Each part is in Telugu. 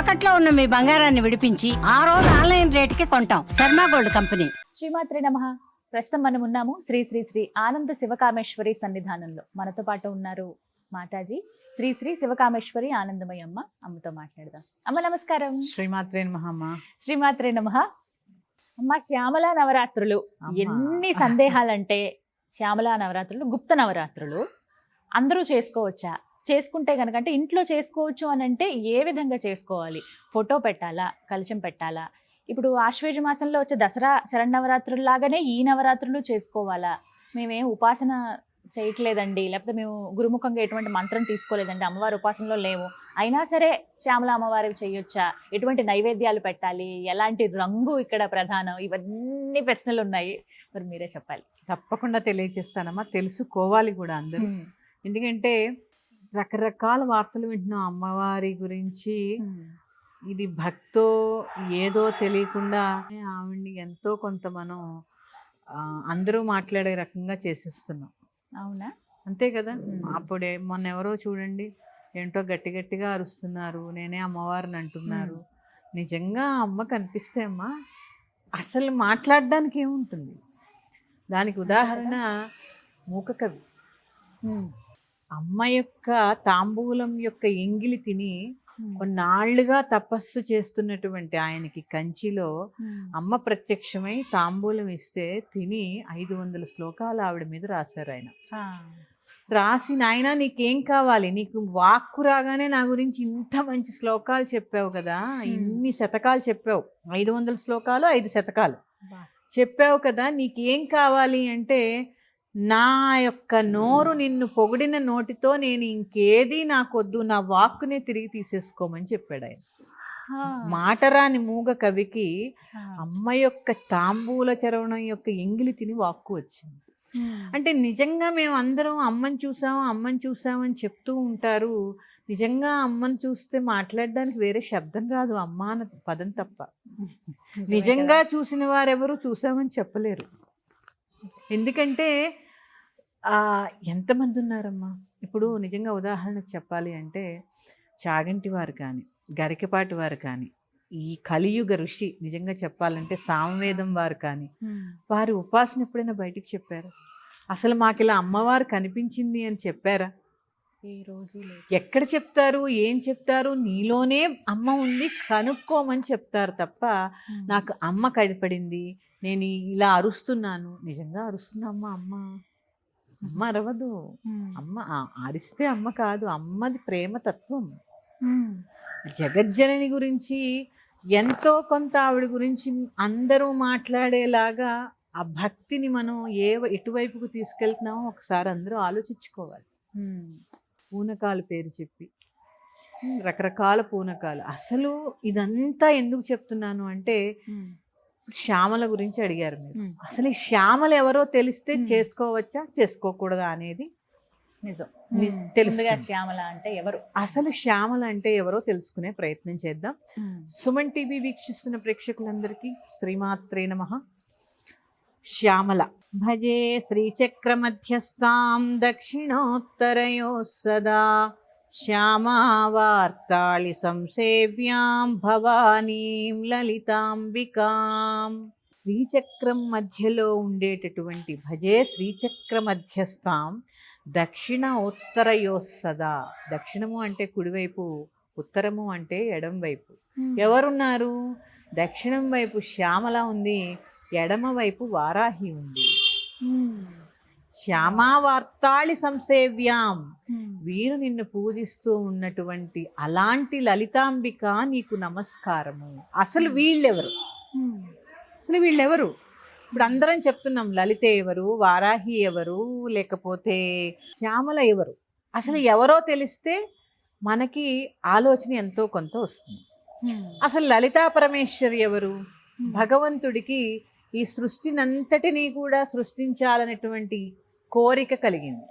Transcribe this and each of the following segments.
తాకట్లో ఉన్న మీ బంగారాన్ని విడిపించి ఆ రోజు ఆన్లైన్ రేటుకి కొంటాం. Sharma gold company. శ్రీమాత్రే నమః. ప్రస్తుతం మనం ఉన్నాము శ్రీ శ్రీ శ్రీ ఆనంద శివకామేశ్వరి సన్నిధానంలో. మనతో పాటు ఉన్నారు మాతాజీ శ్రీ శ్రీ శివకామేశ్వరి ఆనందమయ్య అమ్మ. అమ్మతో మాట్లాడదాం. అమ్మ నమస్కారం. శ్రీమాత్రే నమః. శ్రీమాత్రే నమః. అమ్మ, శ్యామల నవరాత్రులు ఎన్ని సందేహాలంటే, శ్యామల నవరాత్రులు గుప్త నవరాత్రులు అందరూ చేసుకోవచ్చా? చేసుకుంటే కనుక అంటే ఇంట్లో చేసుకోవచ్చు అని అంటే ఏ విధంగా చేసుకోవాలి? ఫోటో పెట్టాలా, కలశం పెట్టాలా? ఇప్పుడు ఆశ్వేజ మాసంలో వచ్చే దసరా శరన్నవరాత్రులు లాగానే ఈ నవరాత్రులు చేసుకోవాలా? మేమేం ఉపాసన చేయట్లేదండి, లేకపోతే మేము గురుముఖంగా ఎటువంటి మంత్రం తీసుకోలేదండి, అమ్మవారి ఉపాసనలో లేవు, అయినా సరే శ్యామల అమ్మవారికి చేయొచ్చా? ఎటువంటి నైవేద్యాలు పెట్టాలి? ఎలాంటి రంగు ఇక్కడ ప్రధానం? ఇవన్నీ ప్రశ్నలు ఉన్నాయి, మరి మీరే చెప్పాలి. తప్పకుండా తెలియజేస్తానమ్మా, తెలుసుకోవాలి కూడా అందరూ. ఎందుకంటే రకరకాల వార్తలు వింటున్నాం అమ్మవారి గురించి. ఇది భక్తో ఏదో తెలియకుండా ఆవిడ్ని ఎంతో కొంత మనం అందరూ మాట్లాడే రకంగా చేసేస్తున్నాం. అవునా? అంతే కదా. అప్పుడే మొన్న ఎవరో చూడండి, ఏంటో గట్టి గట్టిగా అరుస్తున్నారు, నేనే అమ్మవారిని అంటున్నారు. నిజంగా అమ్మ కనిపిస్తే అమ్మా అసలు మాట్లాడడానికి ఏముంటుంది? దానికి ఉదాహరణ మూక కవి. అమ్మ యొక్క తాంబూలం యొక్క ఎంగిలి తిని కొన్నాళ్లుగా తపస్సు చేస్తున్నటువంటి ఆయనకి కంచిలో అమ్మ ప్రత్యక్షమై తాంబూలం ఇస్తే తిని 500 శ్లోకాలు ఆవిడ మీద రాశారు ఆయన. రాసి, నాయన నీకేం కావాలి, నీకు వాక్కు రాగానే నా గురించి ఇంత మంచి శ్లోకాలు చెప్పావు కదా, ఇన్ని శతకాలు చెప్పావు, 500 శ్లోకాలు 5 శతకాలు చెప్పావు కదా, నీకేం కావాలి అంటే, నా యొక్క నోరు నిన్ను పొగిడిన నోటితో నేను ఇంకేది నాకొద్దు, నా వాక్కునే తిరిగి తీసేసుకోమని చెప్పాడు ఆయన. మాటరాని మూగ కవికి అమ్మ యొక్క తాంబూల చరవణం యొక్క ఎంగిలి తిని వాక్కు వచ్చింది. అంటే నిజంగా మేము అందరం అమ్మని చూసామని చెప్తూ ఉంటారు. నిజంగా అమ్మని చూస్తే మాట్లాడడానికి వేరే శబ్దం రాదు, అమ్మ అన్న పదం తప్ప. నిజంగా చూసిన వారెవరూ చూసామని చెప్పలేరు. ఎందుకంటే ఎంతమంది ఉన్నారమ్మా ఇప్పుడు. నిజంగా ఉదాహరణకు చెప్పాలి అంటే, చాగంటి వారు కానీ, గరికపాటి వారు కానీ, ఈ కలియుగ ఋషి నిజంగా చెప్పాలంటే సామవేదం వారు కానీ, వారి ఉపాసన ఎప్పుడైనా బయటికి చెప్పారా? అసలు మాకు ఇలా అమ్మవారు కనిపించింది అని చెప్పారా? ఈ రోజు ఎక్కడ చెప్తారు? ఏం చెప్తారు? నీలోనే అమ్మ ఉంది, కనుక్కోమని చెప్తారు తప్ప నాకు అమ్మ కడిపడింది, నేను ఇలా అరుస్తున్నాను. నిజంగా అరుస్తుందమ్మా అమ్మ? అమ్మ అరవదు. అమ్మ అరిస్తే అమ్మ కాదు, అమ్మది ప్రేమ తత్వం. జగజ్జనని గురించి ఎంతో కొంత ఆవిడ గురించి అందరూ మాట్లాడేలాగా ఆ భక్తిని మనం ఎటువైపుకు తీసుకెళ్తున్నామో ఒకసారి అందరూ ఆలోచించుకోవాలి. పూనకాలు పేరు చెప్పి రకరకాల పూనకాలు. అసలు ఇదంతా ఎందుకు చెప్తున్నాను అంటే, శ్యామల గురించి అడిగారు మీరు. అసలు ఈ శ్యామల ఎవరో తెలిస్తే చేసుకోవచ్చా చేసుకోకూడదా అనేది నిజం తెలుసు. శ్యామల అంటే ఎవరు? అసలు శ్యామల అంటే ఎవరో తెలుసుకునే ప్రయత్నం చేద్దాం. సుమన్ టీవీ వీక్షిస్తున్న ప్రేక్షకులందరికీ శ్రీమాత్రే నమః. శ్యామల భజే శ్రీచక్ర మధ్యస్థాం దక్షిణోత్తరయో సదా శ్యామావార్తాళి సంసేవ్యాం భవానీం లలితాంబికాం. శ్రీచక్రం మధ్యలో ఉండేటటువంటి భజే శ్రీచక్ర మధ్యస్థాం దక్షిణ ఉత్తరయో సదా. దక్షిణము అంటే కుడివైపు, ఉత్తరము అంటే ఎడం వైపు. ఎవరున్నారు? దక్షిణం వైపు శ్యామల ఉంది, ఎడమ వైపు వారాహి ఉంది. శ్యామావార్తాళి సంసేవ్యాం, వీరు నిన్ను పూజిస్తూ ఉన్నటువంటి అలాంటి లలితాంబిక నీకు నమస్కారము. అసలు వీళ్ళెవరు? ఇప్పుడు అందరం చెప్తున్నాం లలిత ఎవరు, వారాహి ఎవరు, లేకపోతే శ్యామల ఎవరు. అసలు ఎవరో తెలిస్తే మనకి ఆలోచన ఎంతో కొంత వస్తుంది. అసలు లలితా పరమేశ్వరి ఎవరు? భగవంతుడికి ఈ సృష్టినంతటినీ కూడా సృష్టించాలనేటువంటి కోరిక కలిగింది.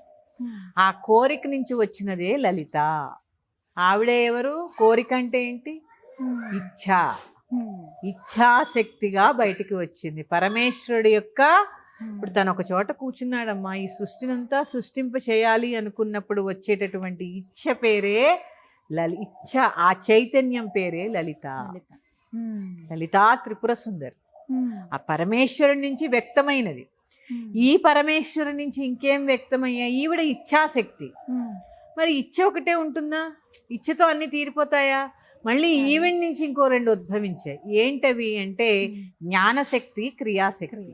ఆ కోరిక నుంచి వచ్చినదే లలిత. ఆవిడ ఎవరు? కోరిక అంటే ఏంటి? ఇచ్ఛాశక్తిగా బయటికి వచ్చింది పరమేశ్వరుడి యొక్క. ఇప్పుడు తను ఒక చోట కూర్చున్నాడమ్మా, ఈ సృష్టినంతా సృష్టింప చేయాలి అనుకున్నప్పుడు వచ్చేటటువంటి ఇచ్ఛ పేరే ఇచ్చ, ఆ చైతన్యం పేరే లలిత. లలితా త్రిపుర సుందరి ఆ పరమేశ్వరుడి నుంచి వ్యక్తమైనది. ఈ పరమేశ్వరు నుంచి ఇంకేం వ్యక్తమయ్యాయి? ఈవిడ ఇచ్ఛాశక్తి. మరి ఇచ్చ ఒకటే ఉంటుందా? ఇచ్చతో అన్ని తీరిపోతాయా? మళ్ళీ ఈవిడ నుంచి ఇంకో 2 ఉద్భవించాయి. ఏంటవి అంటే జ్ఞానశక్తి, క్రియాశక్తి.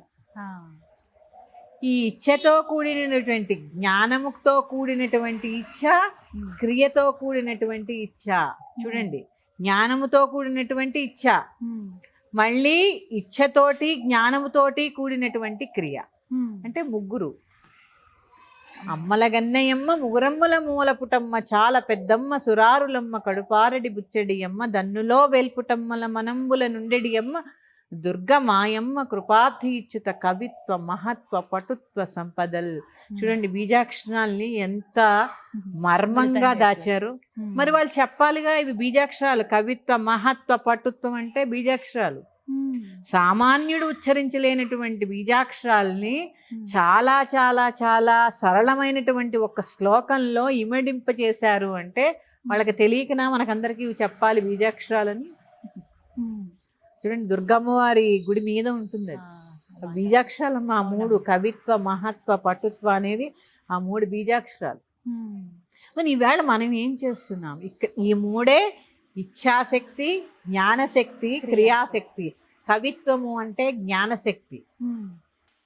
ఈ ఇచ్చతో కూడినటువంటి, జ్ఞానముతో కూడినటువంటి ఇచ్చ, క్రియతో కూడినటువంటి ఇచ్చ. చూడండి, జ్ఞానముతో కూడినటువంటి ఇచ్చ, మళ్ళీ ఇచ్చతోటి జ్ఞానముతోటి కూడినటువంటి క్రియ. అంటే ముగ్గురు. అమ్మల గన్నయమ్మ, ముగురమ్మల మూల పుటమ్మ, చాలా పెద్దమ్మ, సురారులమ్మ, కడుపారడి బుచ్చడి అమ్మ, దన్నులో వేల్పుటమ్మల మనంబుల నుండెడి అమ్మ, దుర్గ మాయమ్మ, కృపాబ్ధి ఇచ్చుత, కవిత్వ, మహత్వ, పటుత్వ సంపదల్. చూడండి, బీజాక్షరాల్ని ఎంత మర్మంగా దాచారు. మరి వాళ్ళు చెప్పాలిగా, ఇవి బీజాక్షరాలు. కవిత్వ, మహత్వ, పటుత్వం అంటే బీజాక్షరాలు. సామాన్యుడు ఉచ్చరించలేనటువంటి బీజాక్షరాల్ని చాలా చాలా చాలా సరళమైనటువంటి ఒక శ్లోకంలో ఇమడింపచేశారు. అంటే వాళ్ళకి తెలియకనా మనకందరికీ చెప్పాలి బీజాక్షరాలని? చూడండి, దుర్గమ్మవారి గుడి మీద ఉంటుంది అది బీజాక్షరాలమ్మ. ఆ 3 కవిత్వ, మహత్వ, పటుత్వ అనేది ఆ 3 బీజాక్షరాలు. మరి ఈవేళ మనం ఏం చేస్తున్నాం? ఈ 3 ఇచ్ఛాశక్తి, జ్ఞానశక్తి, క్రియాశక్తి. కవిత్వము అంటే జ్ఞానశక్తి,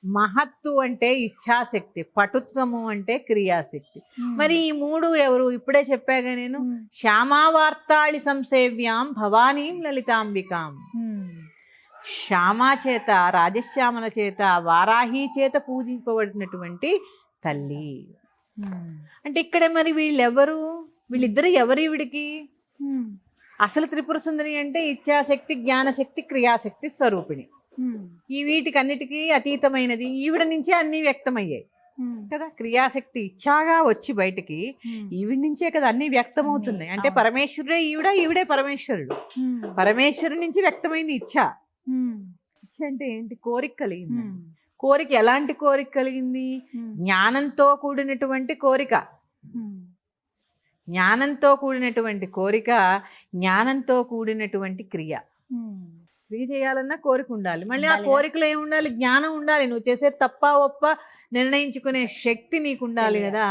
మహత్తు అంటే ఇచ్ఛాశక్తి, పటుత్వము అంటే క్రియాశక్తి. మరి ఈ 3 ఎవరు? ఇప్పుడే చెప్పాగా నేను. శ్యామావార్తాళి సంసేవ్యాం భవానీం లలితాంబికాం. శ్యామా చేత, రాజశ్యామల చేత, వారాహి చేత పూజింపబడినటువంటి తల్లి. అంటే ఇక్కడ మరి వీళ్ళెవరు? వీళ్ళిద్దరు ఎవరు ఈవిడికి? అసలు త్రిపుర సుందరి అంటే ఇచ్ఛాశక్తి, జ్ఞానశక్తి, క్రియాశక్తి స్వరూపిణి. ఈ వీటికన్నిటికీ అతీతమైనది. ఈవిడ నుంచే అన్ని వ్యక్తమయ్యాయి కదా. క్రియాశక్తి ఇచ్ఛాగా వచ్చి బయటికి ఈవిడ నుంచే కదా అన్ని వ్యక్తమవుతున్నాయి. అంటే పరమేశ్వరుడే ఈవిడ, ఈవిడే పరమేశ్వరుడు. పరమేశ్వరుడి నుంచి వ్యక్తమైంది ఇచ్ఛ. ఇచ్ఛ అంటే ఏంటి? కోరిక కలిగింది. కోరిక ఎలాంటి కోరిక కలిగింది? జ్ఞానంతో కూడినటువంటి కోరిక. జ్ఞానంతో కూడినటువంటి కోరిక, జ్ఞానంతో కూడినటువంటి క్రియ. క్రియ చేయాలన్నా కోరిక ఉండాలి. మళ్ళీ ఆ కోరికలో ఏమి ఉండాలి? జ్ఞానం ఉండాలి. నువ్వు చేసే తప్ప ఒప్ప నిర్ణయించుకునే శక్తి నీకు ఉండాలి కదా.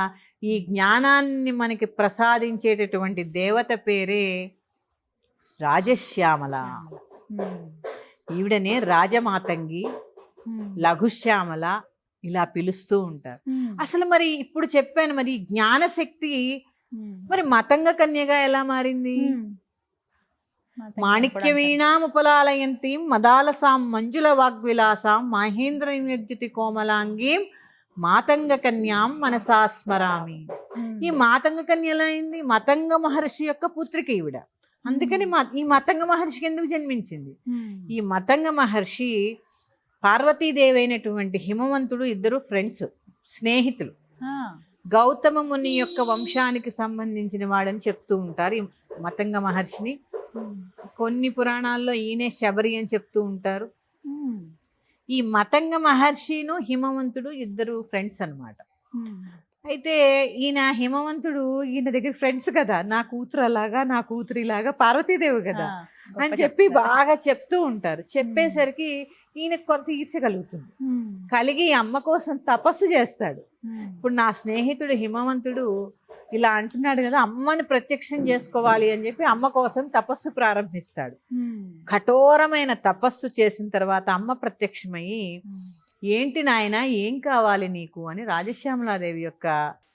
ఈ జ్ఞానాన్ని మనకి ప్రసాదించేటటువంటి దేవత పేరే రాజశ్యామల. ఈవిడనే రాజమాతంగి, లఘుశ్యామల ఇలా పిలుస్తూ ఉంటారు. అసలు మరి ఇప్పుడు చెప్పాను, మరి జ్ఞానశక్తి మరి మతంగ కన్యగా ఎలా మారింది? మాణిక్య వీణాముపలాలయంతీం మదాలసాం మంజుల వాగ్విలాసాం మహేంద్ర నిర్జితి కోమలాంగీం మాతంగ కన్యాం మనసా స్మరామి. ఈ మాతంగ కన్య ఎలా అయింది? మతంగ మహర్షి యొక్క పుత్రిక ఈవిడ. అందుకని ఈ మతంగ మహర్షికి ఎందుకు జన్మించింది? ఈ మతంగ మహర్షి పార్వతీదేవి అయినటువంటి హిమవంతుడు ఇద్దరు ఫ్రెండ్స్, స్నేహితులు. గౌతమ ముని యొక్క వంశానికి సంబంధించిన వాడని చెప్తూ ఉంటారు ఈ మతంగ మహర్షిని. కొన్ని పురాణాల్లో ఈయనే శబరి అని చెప్తూ ఉంటారు. ఈ మతంగ మహర్షిను హిమవంతుడు ఇద్దరు ఫ్రెండ్స్ అన్నమాట. అయితే ఈయన హిమవంతుడు ఈయన దగ్గర ఫ్రెండ్స్ కదా, నా కూతురు అలాగా, నా కూతురిలాగా పార్వతీదేవి కదా అని చెప్పి బాగా చెప్తూ ఉంటారు. చెప్పేసరికి ఈయనకు కొంత ఈర్చగలుగుతుంది. కలిగి అమ్మ కోసం తపస్సు చేస్తాడు. ఇప్పుడు నా స్నేహితుడు హిమవంతుడు ఇలా అంటున్నాడు కదా, అమ్మని ప్రత్యక్షం చేసుకోవాలి అని చెప్పి అమ్మ కోసం తపస్సు ప్రారంభిస్తాడు. కఠోరమైన తపస్సు చేసిన తర్వాత అమ్మ ప్రత్యక్షమయ్యి, ఏంటి నాయన, ఏం కావాలి నీకు అని రాజశ్యామలాదేవి యొక్క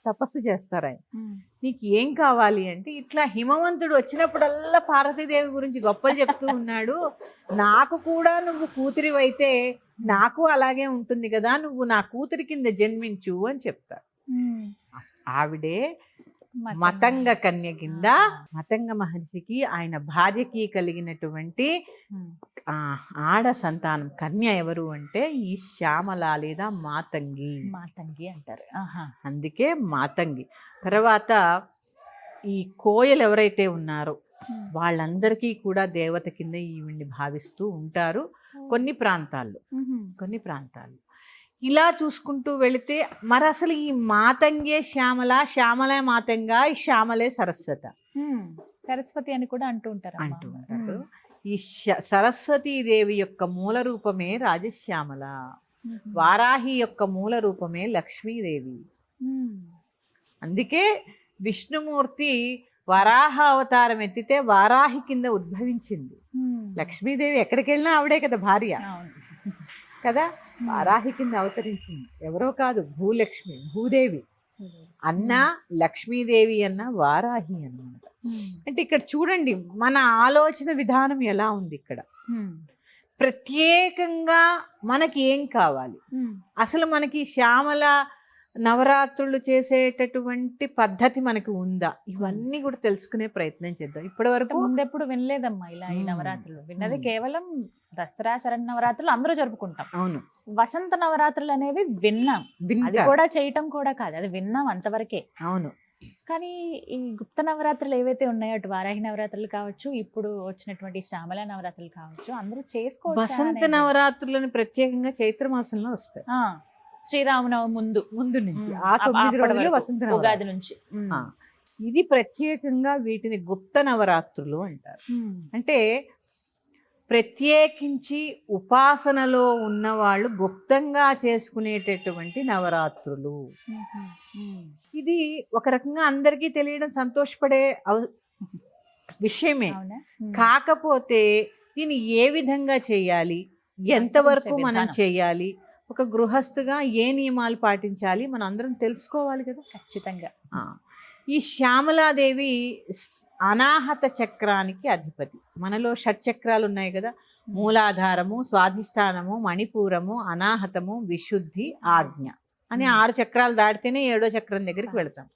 తపస్సు చేస్తారు. ఆయన నీకు ఏం కావాలి అంటే, ఇట్లా హిమవంతుడు వచ్చినప్పుడల్లా పార్వతీదేవి గురించి గొప్పలు చెప్తూ ఉన్నాడు, నాకు కూడా నువ్వు కూతురివైతే నాకు అలాగే ఉంటుంది కదా, నువ్వు నా కూతురి కింద జన్మించు అని చెప్తారు. ఆవిడే మతంగ కన్య కింద మతంగ మహర్షికి ఆయన భార్యకి కలిగినటువంటి ఆడ సంతానం కన్య ఎవరు అంటే ఈ శ్యామల లేదా మాతంగి. మాతంగి అంటారు. అందుకే మాతంగి. తర్వాత ఈ కోయలు ఎవరైతే ఉన్నారో వాళ్ళందరికీ కూడా దేవత కింద ఈవిడ్ని భావిస్తూ ఉంటారు కొన్ని ప్రాంతాల్లో. ఇలా చూసుకుంటూ వెళితే మరి అసలు ఈ మాతంగే శ్యామల, శ్యామలే మాతంగా, ఈ శ్యామలే సరస్వత. సరస్వతి అని కూడా అంటూ ఉంటారు అంటూ ఉంటారు. ఈ సరస్వతీదేవి యొక్క మూల రూపమే రాజశ్యామల, వారాహి యొక్క మూల రూపమే లక్ష్మీదేవి. అందుకే విష్ణుమూర్తి వరాహ అవతారం ఎత్తితే వారాహి కింద ఉద్భవించింది. లక్ష్మీదేవి ఎక్కడికి వెళ్ళినా ఆవిడే కదా భార్య కదా, వారాహి కింద అవతరించింది. ఎవరో కాదు, భూలక్ష్మి, భూదేవి అన్న లక్ష్మీదేవి అన్న వారాహి అన్నమాట. అంటే ఇక్కడ చూడండి మన ఆలోచన విధానం ఎలా ఉంది. ఇక్కడ ప్రత్యేకంగా మనకి ఏం కావాలి, అసలు మనకి శ్యామల నవరాత్రులు చేసేటటువంటి పద్ధతి మనకు ఉందా, ఇవన్నీ కూడా తెలుసుకునే ప్రయత్నం చేద్దాం. ఇప్పటి వరకు ముందెప్పుడు వినలేదమ్మా ఇలా ఈ నవరాత్రులు. విన్నది కేవలం దసరా శరన్నవరాత్రులు అందరూ జరుపుకుంటాం. అవును, వసంత నవరాత్రులు అనేవి విన్నాం, అది కూడా చేయటం కూడా కాదు, అది విన్నాం అంతవరకే. అవును, కానీ ఈ గుప్త నవరాత్రులు ఏవైతే ఉన్నాయో, అటు వారాహి నవరాత్రులు కావచ్చు, ఇప్పుడు వచ్చినటువంటి శ్యామల నవరాత్రులు కావచ్చు, అందరూ చేసుకోవచ్చు. వసంత నవరాత్రులను ప్రత్యేకంగా చైత్ర మాసంలో వస్తాయి. శ్రీరామనవమి ముందు నుంచి ఆ 9 రోజులు వసంత ఉగాది నుంచి. ఇది ప్రత్యేకంగా వీటిని గుప్త నవరాత్రులు అంటారు. అంటే ప్రత్యేకించి ఉపాసనలో ఉన్నవాళ్ళు గుప్తంగా చేసుకునేటటువంటి నవరాత్రులు. ఇది ఒక రకంగా అందరికీ తెలియడం సంతోషపడే విషయమే. కాకపోతే దీన్ని ఏ విధంగా చేయాలి, ఎంతవరకు మనం చేయాలి, ఒక గృహస్థుగా ఏ నియమాలు పాటించాలి మనం అందరం తెలుసుకోవాలి కదా. ఖచ్చితంగా. ఈ శ్యామలాదేవి అనాహత చక్రానికి అధిపతి. మనలో షట్చక్రాలు ఉన్నాయి కదా, మూలాధారము, స్వాధిష్టానము, మణిపూరము, అనాహతము, విశుద్ధి, ఆజ్ఞ అని 6 చక్రాలు దాటితేనే 7వ చక్రం దగ్గరికి వెళ్తాం.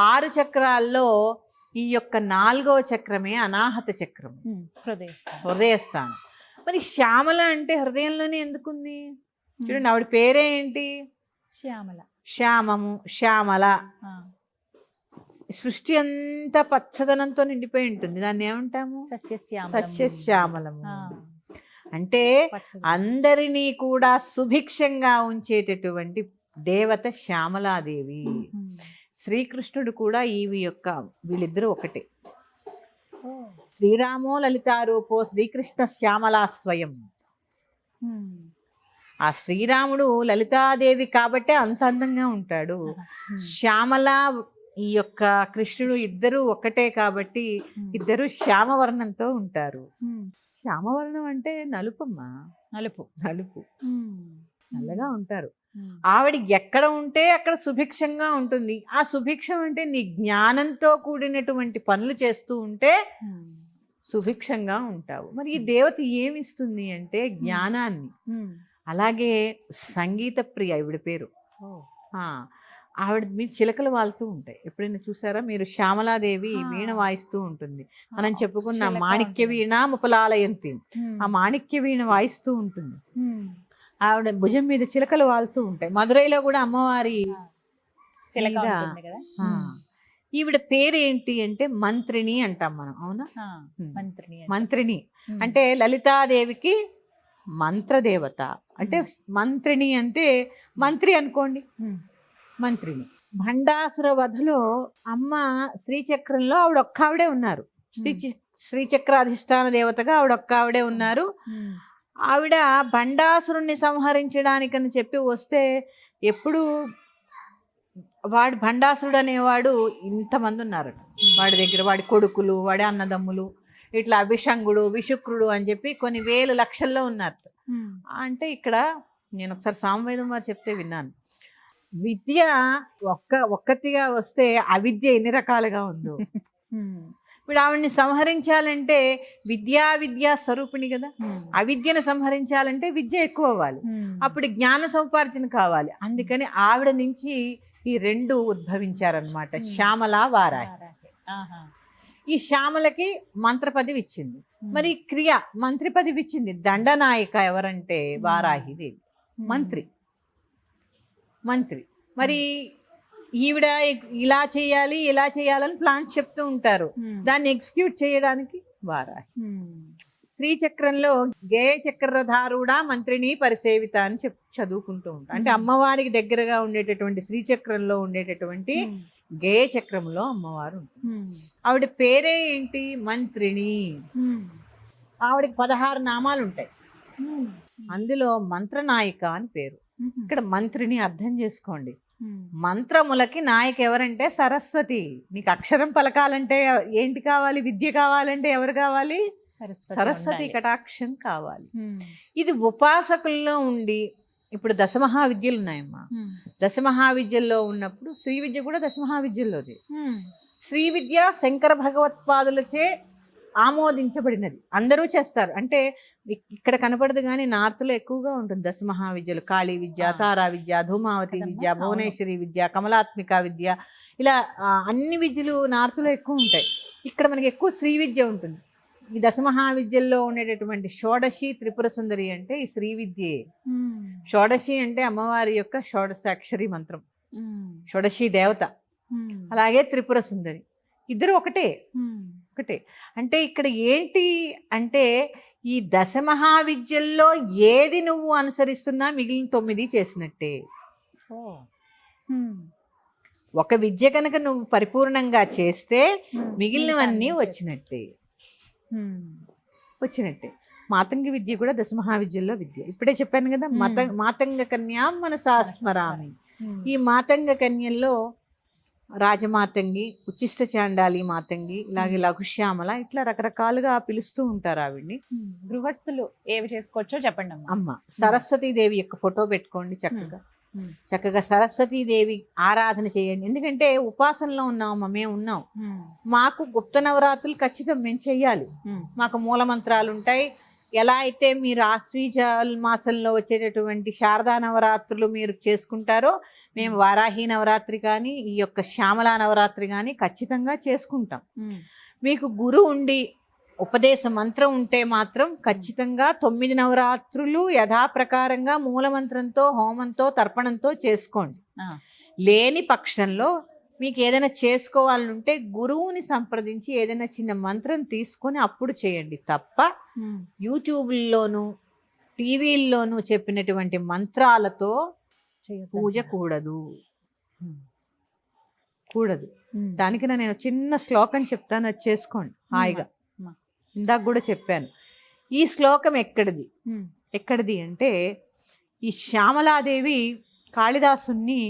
6 చక్రాల్లో ఈ యొక్క 4వ చక్రమే అనాహత చక్రం, హృదయస్థానం. మరి శ్యామల అంటే హృదయంలోనే ఎందుకుంది చూడండి. ఆవిడ పేరే ఏంటి? శ్యామల. శ్యామము, శ్యామల. సృష్టి అంతా పచ్చదనంతో నిండిపోయి ఉంటుంది, దాన్ని ఏమంటాము? సస్యశ్యామలము. అంటే అందరినీ కూడా సుభిక్షంగా ఉంచేటటువంటి దేవత శ్యామలాదేవి. శ్రీకృష్ణుడు కూడా వీళ్ళిద్దరూ ఒకటే. శ్రీరామో లలితారూపో శ్రీకృష్ణ శ్యామలా స్వయం. ఆ శ్రీరాముడు లలితాదేవి కాబట్టే అంత అందంగా ఉంటాడు. శ్యామల ఈ యొక్క కృష్ణుడు ఇద్దరు ఒకటే కాబట్టి ఇద్దరు శ్యామవర్ణంతో ఉంటారు. శ్యామవర్ణం అంటే నలుపమ్మా, నలుపు నల్లగా ఉంటారు. ఆవిడ ఎక్కడ ఉంటే అక్కడ సుభిక్షంగా ఉంటుంది. ఆ సుభిక్షం అంటే నీ జ్ఞానంతో కూడినటువంటి పనులు చేస్తూ ఉంటే సుభిక్షంగా ఉంటావు. మరి ఈ దేవత ఏమిస్తుంది అంటే జ్ఞానాన్ని. అలాగే సంగీత ప్రియ ఈవిడ పేరు. ఆవిడ మీ చిలకలు వాళ్తూ ఉంటాయి. ఎప్పుడైనా చూసారా మీరు? శ్యామలాదేవి వీణ వాయిస్తూ ఉంటుంది. మనం చెప్పుకున్న మాణిక్య వీణ ముపలాలయంతి, ఆ మాణిక్య వీణ వాయిస్తూ ఉంటుంది. ఆవిడ భుజం మీద చిలకలు వాళ్తూ ఉంటాయి. మధురైలో కూడా అమ్మవారి ఈవిడ పేరేంటి అంటే మంత్రిని అంటాం మనం. అవునా? మంత్రిని అంటే లలితాదేవికి మంత్రదేవత. అంటే మంత్రిని అంటే మంత్రి అనుకోండి, మంత్రిని. భండాసుర వధలో అమ్మ శ్రీచక్రంలో ఆవిడ ఒక్కావిడే ఉన్నారు. శ్రీచక్రాధిష్టాన దేవతగా ఆవిడ ఒక్కావిడే ఉన్నారు. ఆవిడ భండాసురుణ్ణి సంహరించడానికని చెప్పి వస్తే, ఎప్పుడు వాడు భండాసురుడు అనేవాడు ఇంతమంది ఉన్నారు వాడి దగ్గర, వాడి కొడుకులు, వాడి అన్నదమ్ములు, ఇట్లా అభిషంగుడు, విశుక్రుడు అని చెప్పి కొన్ని వేల లక్షల్లో ఉన్నారు. అంటే ఇక్కడ నేను ఒకసారి సామవేదం వారు చెప్తే విన్నాను, విద్య ఒక్కతిగా వస్తే అవిద్య ఎన్ని రకాలుగా ఉందో. ఇప్పుడు ఆవిడ్ని సంహరించాలంటే విద్యా స్వరూపిణి కదా, అవిద్యను సంహరించాలంటే విద్య ఎక్కువ అవ్వాలి, అప్పుడు జ్ఞాన సముపార్జన కావాలి. అందుకని ఆవిడ నుంచి ఈ 2 ఉద్భవించారనమాట, శ్యామల వారాహి. ఈ శ్యామలకి మంత్ర పదవి ఇచ్చింది. మరి క్రియ మంత్రి పదవి ఇచ్చింది. దండనాయిక ఎవరంటే వారాహిదేవి, మంత్రి. మరి ఈవిడ ఇలా చేయాలి ఇలా చేయాలని ప్లాన్స్ చెప్తూ ఉంటారు, దాన్ని ఎగ్జిక్యూట్ చేయడానికి వారాహి. శ్రీచక్రంలో గేయ చక్రధారుడా మంత్రిని పరిసేవిత అని చదువుకుంటూ ఉంటాం. అంటే అమ్మవారికి దగ్గరగా ఉండేటటువంటి శ్రీచక్రంలో ఉండేటటువంటి గేయ చక్రంలో అమ్మవారు ఉంటుంది. ఆవిడ పేరే ఏంటి? మంత్రిణి. ఆవిడకి 16 నామాలు ఉంటాయి. అందులో మంత్రనాయిక అని పేరు. ఇక్కడ మంత్రిని అర్థం చేసుకోండి. మంత్రములకి నాయక ఎవరంటే సరస్వతి. నీకు అక్షరం పలకాలంటే ఏంటి కావాలి? విద్య కావాలంటే ఎవరు కావాలి? సరస్వతి కటాక్షం కావాలి. ఇది ఉపాసకుల్లో ఉండి, ఇప్పుడు దశమహావిద్యలు ఉన్నాయమ్మా. దశమహావిద్యల్లో ఉన్నప్పుడు శ్రీ విద్య కూడా దశమహావిద్యల్లోది. శ్రీ విద్య శంకర భగవత్పాదులచే ఆమోదించబడినది. అందరూ చేస్తారు. అంటే ఇక్కడ కనపడదు కానీ నార్త్లో ఎక్కువగా ఉంటుంది దశమహావిద్యలు. కాళీ విద్య, తారా విద్య, ధూమావతి విద్య, భువనేశ్వరి విద్య, కమలాత్మిక విద్య, ఇలా అన్ని విద్యలు నార్త్లో ఎక్కువ ఉంటాయి. ఇక్కడ మనకి ఎక్కువ శ్రీ విద్య ఉంటుంది. ఈ దశమహావిద్యల్లో ఉండేటటువంటి షోడశి త్రిపుర సుందరి అంటే ఈ శ్రీ విద్యే. షోడశి అంటే అమ్మవారి యొక్క షోడశాక్షరి మంత్రం, షోడశి దేవత. అలాగే త్రిపుర సుందరి ఇద్దరు ఒకటే. అంటే ఇక్కడ ఏంటి అంటే ఈ దశమహావిద్యల్లో ఏది నువ్వు అనుసరిస్తున్నా మిగిలిన 9 చేసినట్టే. ఒక విద్య కనుక నువ్వు పరిపూర్ణంగా చేస్తే మిగిలినవన్నీ వచ్చినట్టే. మాతంగ విద్య కూడా దశమహావిద్యల్లో విద్య. ఇప్పుడే చెప్పాను కదా, మాతంగ కన్యా మనసా స్మరామి. ఈ మాతంగ కన్యల్లో రాజమాతంగి, ఉచ్చిష్ట చాండాలి మాతంగి, ఇలాగే లఘుశ్యామల, ఇట్లా రకరకాలుగా పిలుస్తూ ఉంటారు ఆవిడ్ని. గృహస్థులు ఏవి చేసుకోవచ్చో చెప్పండి అమ్మ. సరస్వతీదేవి యొక్క ఫోటో పెట్టుకోండి చక్కగా సరస్వతీదేవి ఆరాధన చేయండి. ఎందుకంటే ఉపాసనలో ఉన్నామమ్మా, మేము ఉన్నాం. మాకు గుప్త నవరాత్రులు ఖచ్చితంగా మేము చెయ్యాలి. మాకు మూల మంత్రాలు ఉంటాయి. ఎలా అయితే మీరు ఆశ్వీజ మాసంలో వచ్చేటటువంటి శారదా నవరాత్రులు మీరు చేసుకుంటారో, మేము వారాహి నవరాత్రి కానీ ఈ యొక్క శ్యామలా నవరాత్రి కానీ ఖచ్చితంగా చేసుకుంటాం. మీకు గురువు ఉండి ఉపదేశ మంత్రం ఉంటే మాత్రం ఖచ్చితంగా 9 నవరాత్రులు యథాప్రకారంగా మూలమంత్రంతో, హోమంతో, తర్పణంతో చేసుకోండి. లేని పక్షంలో మీకు ఏదైనా చేసుకోవాలనుంటే గురువుని సంప్రదించి ఏదైనా చిన్న మంత్రం తీసుకొని అప్పుడు చేయండి తప్ప యూట్యూబ్లోను టీవీల్లోనూ చెప్పినటువంటి మంత్రాలతో పూజ కూడదు. దానికన్నా నేను చిన్న శ్లోకం చెప్తాను, అది చేసుకోండి హాయిగా. ఇందాక కూడా చెప్పాను. ఈ శ్లోకం ఎక్కడిది అంటే ఈ శ్యామలాదేవి కాళిదాసుని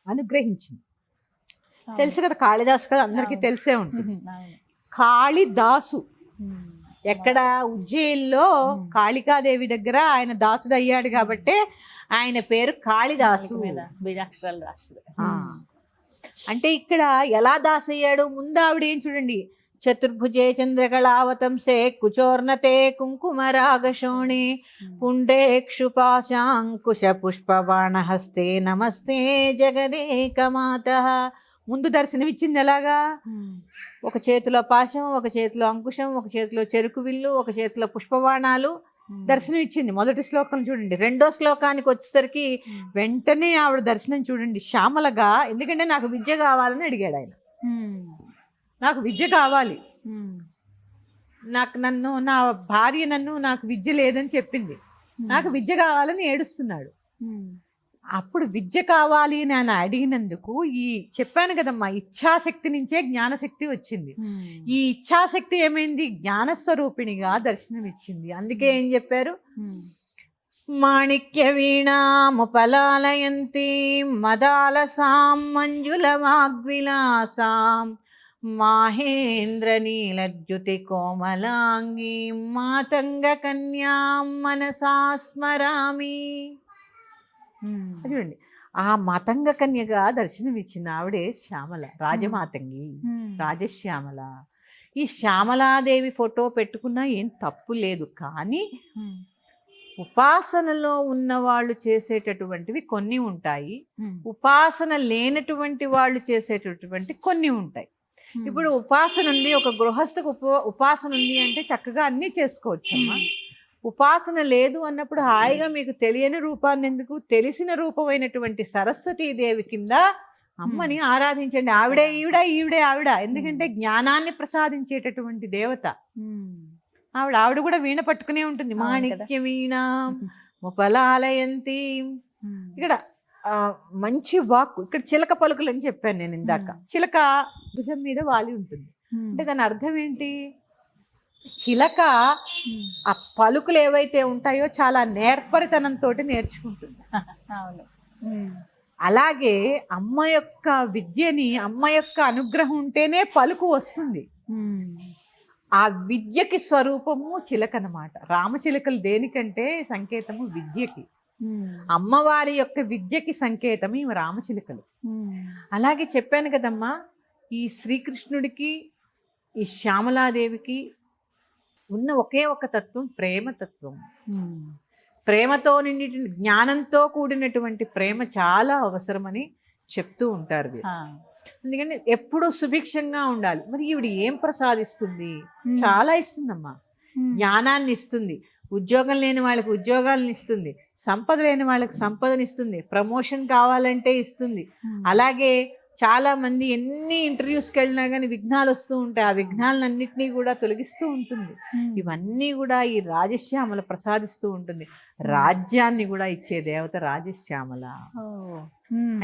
అనుగ్రహించింది. తెలుసు కదా, కాళిదాసు కదా, అందరికీ తెలిసే ఉంటుంది. కాళిదాసు ఎక్కడ? ఉజ్జయిన్లో కాళికాదేవి దగ్గర ఆయన దాసుడు అయ్యాడు కాబట్టి ఆయన పేరు కాళిదాసు. బీజాక్షరాలు రాస్తుంది. అంటే ఇక్కడ ఎలా దాసు అయ్యాడు? ముందు ఆవిడ ఏం చూడండి, చతుర్భుజే చంద్రకళావతంసే కుచోర్ణతే కుంకుమరాగశోణే పుండేక్షుపాశాంకుశ పుష్పబాణహస్తే నమస్తే జగదేకమాతః. ముందు దర్శనమిచ్చింది ఎలాగా? ఒక చేతిలో పాశం, ఒక చేతిలో అంకుశం, ఒక చేతిలో చెరుకు విల్లు, ఒక చేతిలో పుష్పబాణాలు దర్శనం ఇచ్చింది. మొదటి శ్లోకం చూడండి. రెండో శ్లోకానికి వచ్చేసరికి వెంటనే ఆవిడ దర్శనం చూడండి శ్యామలగా. ఎందుకంటే నాకు విద్య కావాలని అడిగాడు ఆయన. నాకు విద్య కావాలి, నా భార్య నాకు విద్య లేదని చెప్పింది, నాకు విద్య కావాలని ఏడుస్తున్నాడు. అప్పుడు విద్య కావాలి అని ఆయన అడిగినందుకు ఈ చెప్పాను కదమ్మా, ఇచ్ఛాశక్తి నుంచే జ్ఞానశక్తి వచ్చింది. ఈ ఇచ్ఛాశక్తి ఏమైంది? జ్ఞానస్వరూపిణిగా దర్శనం ఇచ్చింది. అందుకే ఏం చెప్పారు? మాణిక్య వీణాముపలాలయంతి మదాలసాం మంజుల వాగ్విలాసాం మాహేంద్ర నీలద్యుతి కోమలాంగి మాతంగ కన్యాం మనసా స్మరామి. చూడండి, ఆ మాతంగ కన్యగా దర్శనం ఇచ్చిన ఆవిడే శ్యామల, రాజమాతంగి, రాజశ్యామల. ఈ శ్యామలాదేవి ఫోటో పెట్టుకున్నా ఏం తప్పు లేదు. కానీ ఉపాసనలో ఉన్న వాళ్ళు చేసేటటువంటివి కొన్ని ఉంటాయి, ఉపాసన లేనటువంటి వాళ్ళు చేసేటటువంటి కొన్ని ఉంటాయి. ఇప్పుడు ఉపాసన ఉంది, ఒక గృహస్థకు ఉపాసన ఉంది అంటే చక్కగా అన్నీ చేసుకోవచ్చమ్మా. ఉపాసన లేదు అన్నప్పుడు హాయిగా మీకు తెలియని రూపాన్ని ఎందుకు, తెలిసిన రూపమైనటువంటి సరస్వతీదేవి కింద అమ్మని ఆరాధించండి. ఆవిడే ఈవిడ, ఈవిడే ఆవిడ. ఎందుకంటే జ్ఞానాన్ని ప్రసాదించేటటువంటి దేవత ఆవిడ కూడా వీణ పట్టుకునే ఉంటుంది. మాణిక్య వీణ ఉపలాలయంతి. ఇక్కడ మంచి వాక్. ఇక్కడ చిలక పలుకులు అని చెప్పాను నేను ఇందాక. చిలక భుజం మీద వాలి ఉంటుంది అంటే దాని అర్థం ఏంటి? చిలక ఆ పలుకులు ఏవైతే ఉంటాయో చాలా నేర్పరితనంతో నేర్చుకుంటుంది. అవును. అలాగే అమ్మ యొక్క విద్యని, అమ్మ యొక్క అనుగ్రహం ఉంటేనే పలుకు వస్తుంది. ఆ విద్యకి స్వరూపము చిలక అన్నమాట. రామచిలకలు దేనికంటే సంకేతము విద్యకి. అమ్మవారి యొక్క విద్యకి సంకేతం ఈ రామచిలుకలు. అలాగే చెప్పాను కదమ్మా, ఈ శ్రీకృష్ణుడికి ఈ శ్యామలాదేవికి ఉన్న ఒకే ఒక తత్వం ప్రేమతత్వం. ప్రేమతో నిండి జ్ఞానంతో కూడినటువంటి ప్రేమ చాలా అవసరమని చెప్తూ ఉంటారు. ఎందుకంటే ఎప్పుడూ సుభిక్షంగా ఉండాలి. మరి ఈవిడ ఏం ప్రసాదిస్తుంది? చాలా ఇస్తుందమ్మా. జ్ఞానాన్ని ఇస్తుంది, ఉద్యోగం లేని వాళ్ళకి ఉద్యోగాలను ఇస్తుంది, సంపద లేని వాళ్ళకి సంపదనిస్తుంది, ప్రమోషన్ కావాలంటే ఇస్తుంది. అలాగే చాలా మంది ఎన్ని ఇంటర్వ్యూస్కి వెళ్ళినా కానీ విఘ్నాలు వస్తూ ఉంటాయి. ఆ విఘ్నాలన్నింటినీ కూడా తొలగిస్తూ ఉంటుంది. ఇవన్నీ కూడా ఈ రాజశ్యామల ప్రసాదిస్తూ ఉంటుంది. రాజ్యాన్ని కూడా ఇచ్చే దేవత రాజశ్యామల.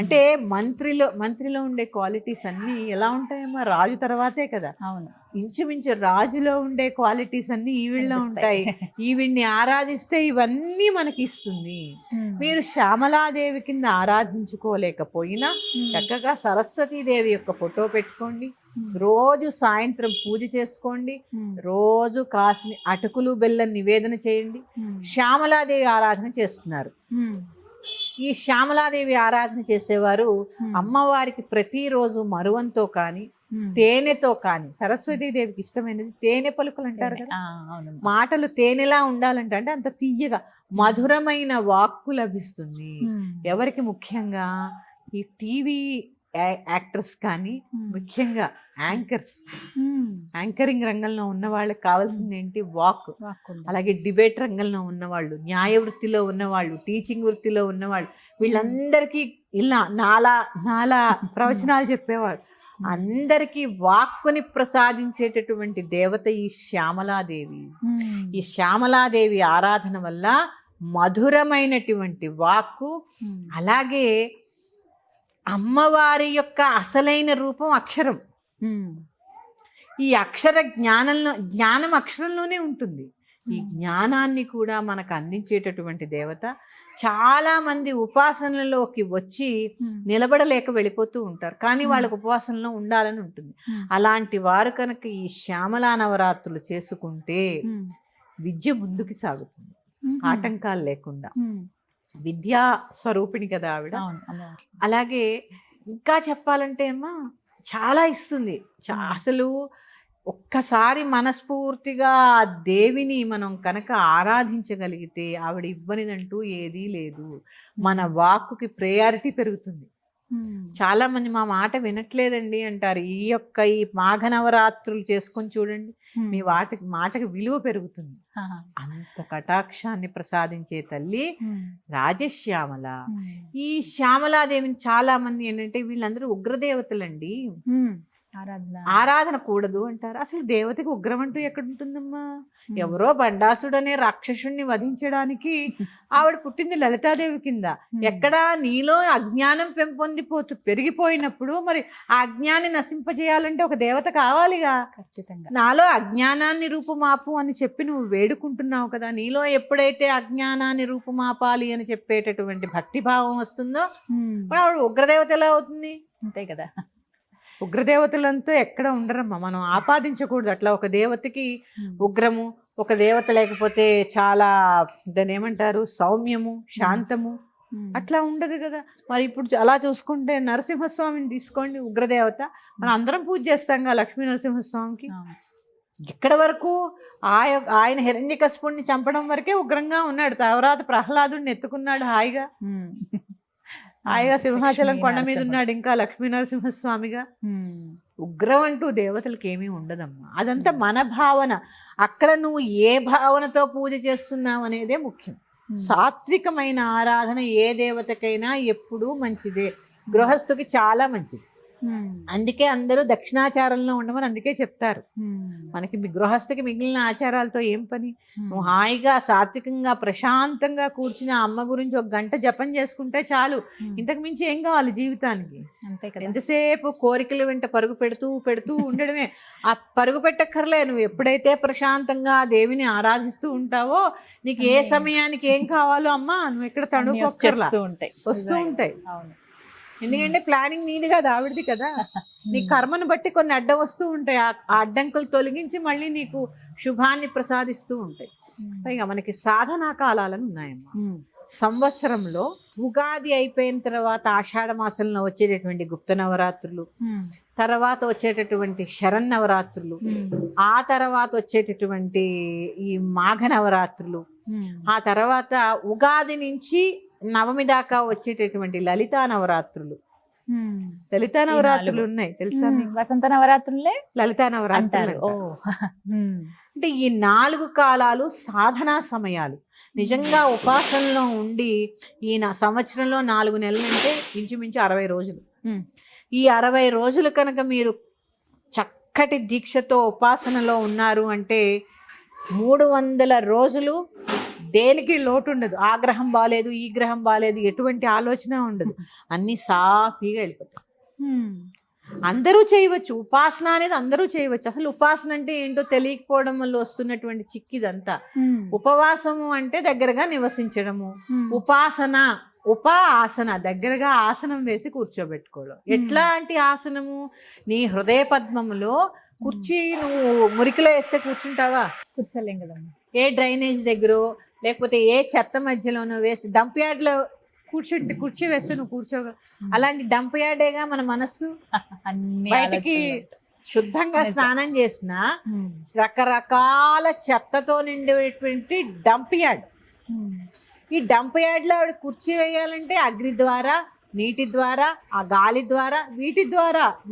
అంటే మంత్రిలో ఉండే క్వాలిటీస్ అన్ని ఎలా ఉంటాయమ్మా? రాజు తర్వాతే కదా. అవును. ఇంచుమించు రాజులో ఉండే క్వాలిటీస్ అన్ని ఈవిళ్ళలో ఉంటాయి. ఈవిడ్ని ఆరాధిస్తే ఇవన్నీ మనకి ఇస్తుంది. మీరు శ్యామలాదేవి కింద ఆరాధించుకోలేకపోయినా చక్కగా సరస్వతీదేవి యొక్క ఫోటో పెట్టుకోండి, రోజు సాయంత్రం పూజ చేసుకోండి, రోజు కాసిన అటుకులు బెల్లం నివేదన చేయండి. శ్యామలాదేవి ఆరాధన చేస్తున్నారు. ఈ శ్యామలాదేవి ఆరాధన చేసేవారు అమ్మవారికి ప్రతిరోజు మరువంతో కానీ తేనెతో కానీ, సరస్వతీదేవికి ఇష్టమైనది తేనె పలుకులు అంటారు కదా, మాటలు తేనెలా ఉండాలంటే అంటే అంత తీయగా మధురమైన వాక్కు లభిస్తుంది. ఎవరికి? ముఖ్యంగా ఈ టీవీ యాక్టర్స్ కానీ, ముఖ్యంగా యాంకరింగ్ రంగంలో ఉన్న వాళ్ళకి కావాల్సింది ఏంటి? వాక్. అలాగే డిబేట్ రంగంలో ఉన్నవాళ్ళు, న్యాయ వృత్తిలో ఉన్నవాళ్ళు, టీచింగ్ వృత్తిలో ఉన్నవాళ్ళు, వీళ్ళందరికీ ఇలా నాలా ప్రవచనాలు చెప్పేవాడు. అందరికీ వాక్కుని ప్రసాదించేటటువంటి దేవత ఈ శ్యామలాదేవి. ఈ శ్యామలాదేవి ఆరాధన వల్ల మధురమైనటువంటి వాక్కు, అలాగే అమ్మవారి యొక్క అసలైన రూపం అక్షరం. ఈ అక్షర జ్ఞానం అక్షరంలోనే ఉంటుంది. ఈ జ్ఞానాన్ని కూడా మనకు అందించేటటువంటి దేవత. చాలా మంది ఉపాసనలోకి వచ్చి నిలబడలేక వెళ్ళిపోతూ ఉంటారు, కానీ వాళ్ళకు ఉపవాసనలో ఉండాలని ఉంటుంది. అలాంటి వారు కనుక ఈ శ్యామలా నవరాత్రులు చేసుకుంటే విద్య ముందుకు సాగుతుంది, ఆటంకాలు లేకుండా. విద్యా స్వరూపిణి కదా ఆవిడ. అలాగే ఇంకా చెప్పాలంటే అమ్మా చాలా ఇస్తుంది. అసలు ఒక్కసారి మనస్ఫూర్తిగా ఆ దేవిని మనం కనుక ఆరాధించగలిగితే ఆవిడ ఇవ్వనిదంటూ ఏదీ లేదు. మన వాక్కుకి ప్రయారిటీ పెరుగుతుంది. చాలా మంది మా మాట వినట్లేదండి అంటారు. ఈ మాఘ నవరాత్రులు చేసుకొని చూడండి, మీ మాటకి విలువ పెరుగుతుంది. అంత కటాక్షాన్ని ప్రసాదించే తల్లి రాజశ్యామల. ఈ శ్యామలాదేవిని చాలా మంది ఏంటంటే వీళ్ళందరూ ఉగ్రదేవతలండి, ఆరాధన కూడదు అంటారు. అసలు దేవతకి ఉగ్రం అంటూ ఎక్కడుంటుందమ్మా? ఎవరో బండాసుడు అనే రాక్షసుడిని వధించడానికి ఆవిడ పుట్టింది లలితాదేవి కింద. ఎక్కడా నీలో అజ్ఞానం పెరిగిపోయినప్పుడు మరి ఆ అజ్ఞాన్ని నశింపజేయాలంటే ఒక దేవత కావాలిగా. ఖచ్చితంగా నాలో అజ్ఞానాన్ని రూపుమాపు అని చెప్పి నువ్వు వేడుకుంటున్నావు కదా. నీలో ఎప్పుడైతే అజ్ఞానాన్ని రూపుమాపాలి అని చెప్పేటటువంటి భక్తిభావం వస్తుందో ఆవిడ ఉగ్రదేవత ఎలా అవుతుంది? అంతే కదా. ఉగ్రదేవతలంతా ఎక్కడ ఉండరమ్మా, మనం ఆపాదించకూడదు. అట్లా ఒక దేవతకి ఉగ్రము, ఒక దేవత లేకపోతే చాలా దాన్ని ఏమంటారు సౌమ్యము, శాంతము అట్లా ఉండదు కదా. మరి ఇప్పుడు అలా చూసుకుంటే నరసింహస్వామిని తీసుకోండి, ఉగ్రదేవత. మనం అందరం పూజ చేస్తాంగా లక్ష్మీ నరసింహస్వామికి. ఇక్కడ వరకు ఆయన హిరణ్యకశిపుణ్ణి చంపడం వరకే ఉగ్రంగా ఉన్నాడు. తర్వాత ప్రహ్లాదుడిని ఎత్తుకున్నాడు హాయిగా సింహాచలం కొండ మీద ఉన్నాడు ఇంకా లక్ష్మీ నరసింహస్వామిగా. ఉగ్రం అంటూ దేవతలకు ఏమీ ఉండదమ్మా. అదంతా మన భావన. అక్కడ నువ్వు ఏ భావనతో పూజ చేస్తున్నావు అనేదే ముఖ్యం. సాత్వికమైన ఆరాధన ఏ దేవతకైనా ఎప్పుడూ మంచిదే, గృహస్థుకి చాలా మంచిది. అందుకే అందరూ దక్షిణాచారంలో ఉండమని అందుకే చెప్తారు. మనకి గృహస్థకి మిగిలిన ఆచారాలతో ఏం పని? నువ్వు హాయిగా సాత్వికంగా ప్రశాంతంగా కూర్చుని ఆ అమ్మ గురించి ఒక గంట జపం చేసుకుంటే చాలు. ఇంతకు మించి ఏం కావాలి జీవితానికి? అంతే కదా. ఎంతసేపు కోరికల వెంట పరుగు పెడుతూ పెడుతూ ఉండడమే. ఆ పరుగు పెట్టక్కర్లే. నువ్వు ఎప్పుడైతే ప్రశాంతంగా ఆ దేవిని ఆరాధిస్తూ ఉంటావో నీకు ఏ సమయానికి ఏం కావాలో అమ్మా నువ్వు ఇక్కడ తడుకోక్కర్లా, వస్తూ ఉంటాయి. అవును. ఎందుకంటే ప్లానింగ్ నీది కదా, ఆవిడది కదా. నీ కర్మను బట్టి కొన్ని అడ్డం వస్తూ ఉంటాయి. ఆ అడ్డంకులు తొలగించి మళ్ళీ నీకు శుభాన్ని ప్రసాదిస్తూ ఉంటాయి. పైగా మనకి సాధనా కాలాలను ఉన్నాయమ్మా. సంవత్సరంలో ఉగాది అయిపోయిన తర్వాత ఆషాఢ మాసంలో వచ్చేటటువంటి గుప్త నవరాత్రులు, తర్వాత వచ్చేటటువంటి శరన్నవరాత్రులు, ఆ తర్వాత వచ్చేటటువంటి ఈ మాఘ నవరాత్రులు, ఆ తర్వాత ఉగాది నుంచి నవమి దాకా వచ్చేటటువంటి లలితా నవరాత్రులు. లలితా నవరాత్రులు ఉన్నాయి తెలుసా మీకు? వసంత నవరాత్రులే లలితా నవరాత్రులు. అంటే ఈ 4 కాలాలు సాధనా సమయాలు. నిజంగా ఉపాసనలో ఉండి ఈ సంవత్సరంలో 4 నెలలు అంటే ఇంచుమించు 60 రోజులు. ఈ 60 రోజులు కనుక మీరు చక్కటి దీక్షతో ఉపాసనలో ఉన్నారు అంటే 300 రోజులు దేనికి లోటు ఉండదు. ఆ గ్రహం బాలేదు, ఈ గ్రహం బాలేదు, ఎటువంటి ఆలోచన ఉండదు. అన్ని సాఫీగా వెళ్ళిపోతాయి. అందరూ చేయవచ్చు. ఉపాసన అనేది అందరూ చేయవచ్చు. అసలు ఉపాసన అంటే ఏంటో తెలియకపోవడం వల్ల వస్తున్నటువంటి చిక్కిదంతా. ఉపవాసము అంటే దగ్గరగా నివసించడము. ఉపాసన ఆసన దగ్గరగా ఆసనం వేసి కూర్చోబెట్టుకోవడం. ఎట్లాంటి ఆసనము? నీ హృదయ పద్మములో కుర్చీ నువ్వు మురికిలో వేస్తే కూర్చుంటావా? కూర్చోలేం కదమ్మా. ఏ డ్రైనేజ్ దగ్గర లేకపోతే ఏ చెత్త మధ్యలోనో వేసి డంప్ యార్డ్లో కుర్చీ వేస్తే నువ్వు కూర్చోగా. అలాంటి డంప్ యార్డేగా మన మనస్సు. బయటికి శుద్ధంగా స్నానం చేసిన రకరకాల చెత్తతో నిండేటువంటి డంప్ యార్డ్. ఈ డంప్ యార్డ్లో ఆవిడ కుర్చీ వేయాలంటే అగ్ని ద్వారా, నీటి ద్వారా, ఆ గాలి ద్వారా,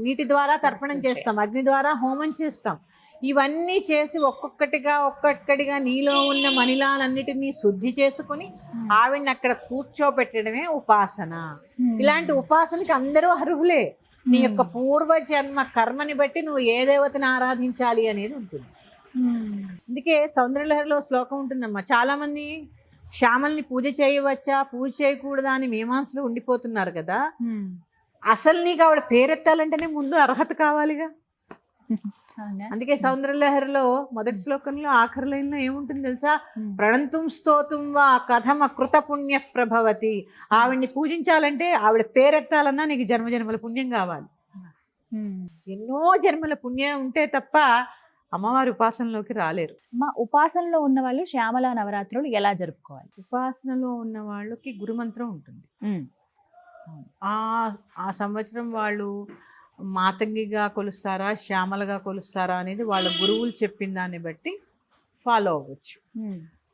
నీటి ద్వారా తర్పణం చేస్తాం, అగ్ని ద్వారా హోమం చేస్తాం. ఇవన్నీ చేసి ఒక్కొక్కటిగా నీలో ఉన్న మణిలాలన్నిటినీ శుద్ధి చేసుకుని ఆవిడని అక్కడ కూర్చోబెట్టడమే ఉపాసన. ఇలాంటి ఉపాసనకి అందరూ అర్హులే. నీ యొక్క పూర్వజన్మ కర్మని బట్టి నువ్వు ఏ దేవతని ఆరాధించాలి అనేది ఉంటుంది. అందుకే సౌందర్యలహరిలో శ్లోకం ఉంటుందమ్మా. చాలా మంది శ్యామల్ని పూజ చేయవచ్చా, పూజ చేయకూడదా అని మీమాంసలో ఉండిపోతున్నారు కదా. అసలు నీకు ఆవిడ పేరెత్తాలంటేనే ముందు అర్హత కావాలిగా. అందుకే సౌందర్యలహరిలో మొదటి శ్లోకంలో ఆఖరి లైన్లో ఏముంటుంది తెలుసా? ప్రణంతుం స్తోతుం వా కథమ కృత పుణ్య ప్రభవతి. ఆవిడ్ని పూజించాలంటే ఆవిడ పేరెత్తాలన్నా నీకు జన్మజన్మల పుణ్యం కావాలి. ఎన్నో జన్మల పుణ్యం ఉంటే తప్ప అమ్మవారి ఉపాసనలోకి రాలేరు. మా ఉపాసనలో ఉన్న వాళ్ళు శ్యామల నవరాత్రులు ఎలా జరుపుకోవాలి? ఉపాసనలో ఉన్న వాళ్ళకి గురుమంత్రం ఉంటుంది. ఆ సంవత్సరం వాళ్ళు మాతంగిగా కొలుస్తారా, శ్యామలగా కొలుస్తారా అనేది వాళ్ళ గురువులు చెప్పిన దాన్ని బట్టి ఫాలో అవ్వచ్చు.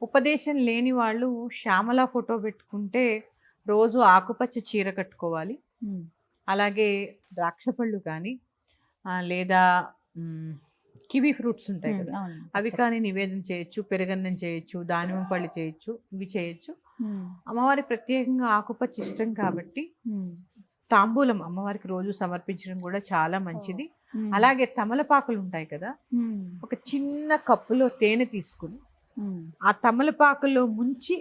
ఉపదేశం లేని వాళ్ళు శ్యామల ఫోటో పెట్టుకుంటే రోజు ఆకుపచ్చ చీర కట్టుకోవాలి. అలాగే ద్రాక్ష పళ్ళు కానీ లేదా కివీ ఫ్రూట్స్ ఉంటాయి కదా, అవి కానీ నివేదన చేయొచ్చు. పెరుగన్నం చేయొచ్చు, దానిమ్మ పళ్ళు చేయొచ్చు, ఇవి చేయొచ్చు. అమ్మవారి ప్రత్యేకంగా ఆకుపచ్చ ఇష్టం కాబట్టి తాంబూలం అమ్మవారికి రోజు సమర్పించడం కూడా చాలా మంచిది. అలాగే తమలపాకులు ఉంటాయి కదా, ఒక చిన్న కప్పులో తేనె తీసుకుని ఆ తమలపాకుల్లో ముంచి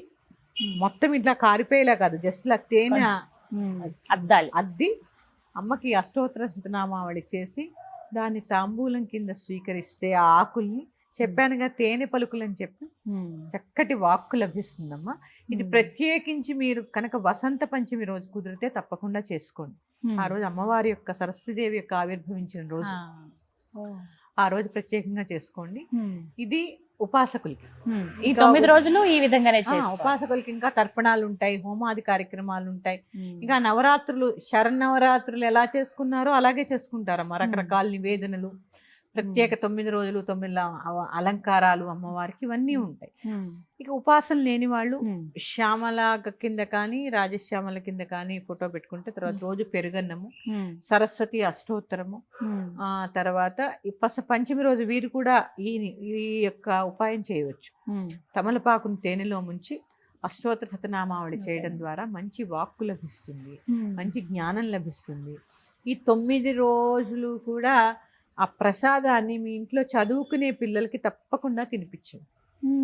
మొత్తం ఇట్లా కారిపోయేలా కాదు, జస్ట్ ఇలా తేనె అద్ది అమ్మకి అష్టోత్తర శతనామావళి చేసి దాన్ని తాంబూలం కింద స్వీకరిస్తే ఆ ఆకుల్ని చెప్పానుగా తేనె పలుకులు అని చెప్పి చక్కటి వాక్కు లభిస్తుందమ్మా. ఇది ప్రత్యేకించి మీరు కనుక వసంత పంచమి రోజు కుదిరితే తప్పకుండా చేసుకోండి. ఆ రోజు అమ్మవారి యొక్క సరస్వతీదేవి యొక్క ఆవిర్భవించిన రోజు, ఆ రోజు ప్రత్యేకంగా చేసుకోండి. ఇది ఉపాసకులకి. ఈ 9 రోజులు ఈ విధంగానే ఉపాసకులకి ఇంకా తర్పణాలు ఉంటాయి, హోమాది కార్యక్రమాలు ఉంటాయి. ఇంకా నవరాత్రులు, శరన్నవరాత్రులు ఎలా చేసుకున్నారో అలాగే చేసుకుంటారమ్మా. రకరకాల నివేదనలు, ప్రత్యేక 9 రోజులు 9 అలంకారాలు అమ్మవారికి, ఇవన్నీ ఉంటాయి. ఇక ఉపాసన లేని వాళ్ళు శ్యామల కింద కానీ రాజశ్యామల కింద కానీ ఫోటో పెట్టుకుంటే తర్వాత రోజు పెరుగన్నము, సరస్వతి అష్టోత్తరము, తర్వాత పంచమి రోజు వీరు కూడా ఈ యొక్క ఉపాయం చేయవచ్చు. తమలపాకును తేనెలో ముంచి అష్టోత్తర శతనామావళి చేయడం ద్వారా మంచి వాక్కు లభిస్తుంది, మంచి జ్ఞానం లభిస్తుంది. ఈ 9 రోజులు కూడా ఆ ప్రసాదాన్ని మీ ఇంట్లో చదువుకునే పిల్లలకి తప్పకుండా తినిపించండి.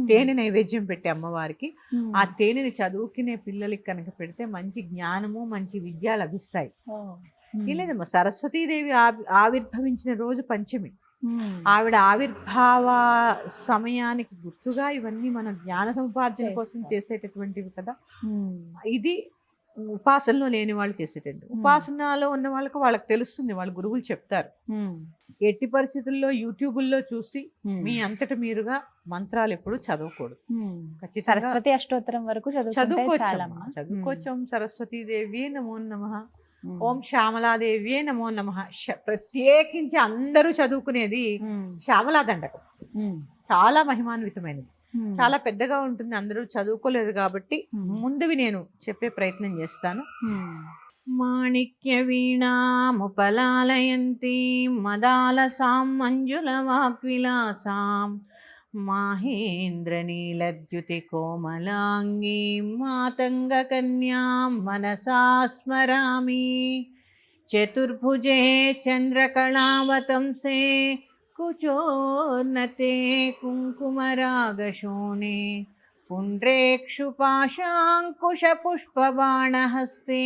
తేనె నైవేద్యం పెట్టి అమ్మవారికి ఆ తేనెని చదువుకునే పిల్లలకి కనుక పెడితే మంచి జ్ఞానము, మంచి విద్య లభిస్తాయి. లేదమ్మా, సరస్వతీదేవి ఆవిర్భవించిన రోజు పంచమి. ఆవిడ ఆవిర్భావ సమయానికి గుర్తుగా ఇవన్నీ మనం జ్ఞాన సముపార్జన కోసం చేసేటటువంటివి కదా. ఇది ఉపాసనలో లేని వాళ్ళు చేసేటండి. ఉపాసనలో ఉన్న వాళ్ళకి తెలుస్తుంది, వాళ్ళ గురువులు చెప్తారు. ఎట్టి పరిస్థితుల్లో యూట్యూబుల్లో చూసి మీ అంతట మీరుగా మంత్రాలు ఎప్పుడు చదవకూడదు. సరస్వతి అష్టోత్తరం వరకు చదువుకోవచ్చం. సరస్వతీదేవి నమో నమః, ఓం శ్యామలాదేవి నమో నమః. ప్రత్యేకించి అందరూ చదువుకునేది శ్యామలా దండకం. చాలా మహిమాన్వితమైనది, చాలా పెద్దగా ఉంటుంది. అందరూ చదువుకోలేదు కాబట్టి ముందువి నేను చెప్పే ప్రయత్నం చేస్తాను. మాణిక్య వీణాముపలాలయంతి మదాలసాం మంజుల వాగ్విలాసాం మాహేంద్ర నీలద్యుతి కోమలాంగీ మాతంగ కన్యాం మనసా స్మరామి. చతుర్భుజే చంద్రకళావతంసే కుచోన్నతే కుంకుమరాగశోణే పుండ్రేక్షుపాశాంకుశపుష్పబాణహస్తే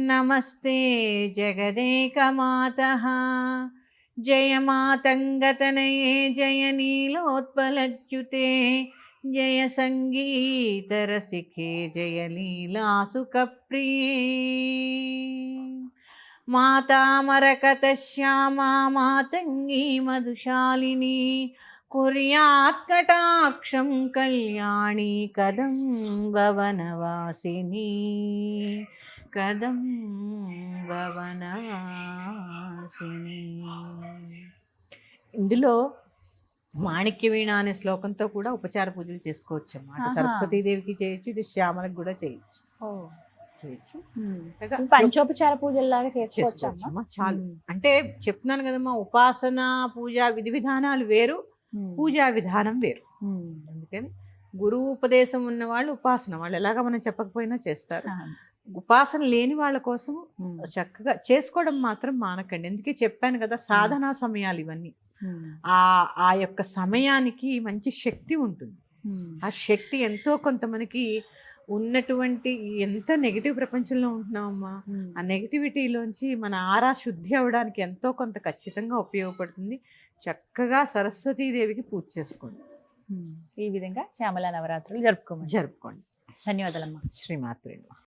నమస్తే జగదేకమాతః. జయ మాతంగతనయే జయ నీలోత్పలచ్యుతే జయ సంగీతరసికే జయ లీలాసుకప్రియే. మాతామరకతశ్యామా మాతంగీ మధుశాలిని కుర్యాత్కటాక్షం కళ్యాణి కదంబవనవాసిని కదంబవనవాసిని. ఇందులో మాణిక్య వీణ అనే శ్లోకంతో కూడా ఉపచార పూజలు చేసుకోవచ్చు అన్నమాట. సరస్వతీదేవికి చేయొచ్చు, ఇది శ్యామలకు కూడా చేయొచ్చు. పంచోపచార పూజల్లాగా చేసుకోవచ్చమ్మా. చాలు. అంటే చెప్తున్నాను కదమ్మా, ఉపాసన పూజా విధి విధానాలు వేరు, పూజా విధానం వేరు. అందుకని గురువు ఉపదేశం ఉన్న వాళ్ళు ఉపాసన వాళ్ళు ఎలాగా మనం చెప్పకపోయినా చేస్తారు. ఉపాసన లేని వాళ్ళ కోసం చక్కగా చేసుకోవడం మాత్రం మానకండి. ఎందుకే చెప్పాను కదా, సాధనా సమయాలు ఇవన్నీ. ఆ యొక్క సమయానికి మంచి శక్తి ఉంటుంది. ఆ శక్తి ఎంతో కొంత మనకి ఉన్నటువంటి ఎంత నెగిటివ్ ప్రపంచంలో ఉంటున్నామమ్మా, ఆ నెగిటివిటీలోంచి మన ఆరా శుద్ధి అవ్వడానికి ఎంతో కొంత ఖచ్చితంగా ఉపయోగపడుతుంది. చక్కగా సరస్వతీదేవికి పూజ చేసుకోండి. ఈ విధంగా శ్యామలా నవరాత్రులు జరుపుకోండి. ధన్యవాదాలమ్మా. శ్రీమాత్రే నమః.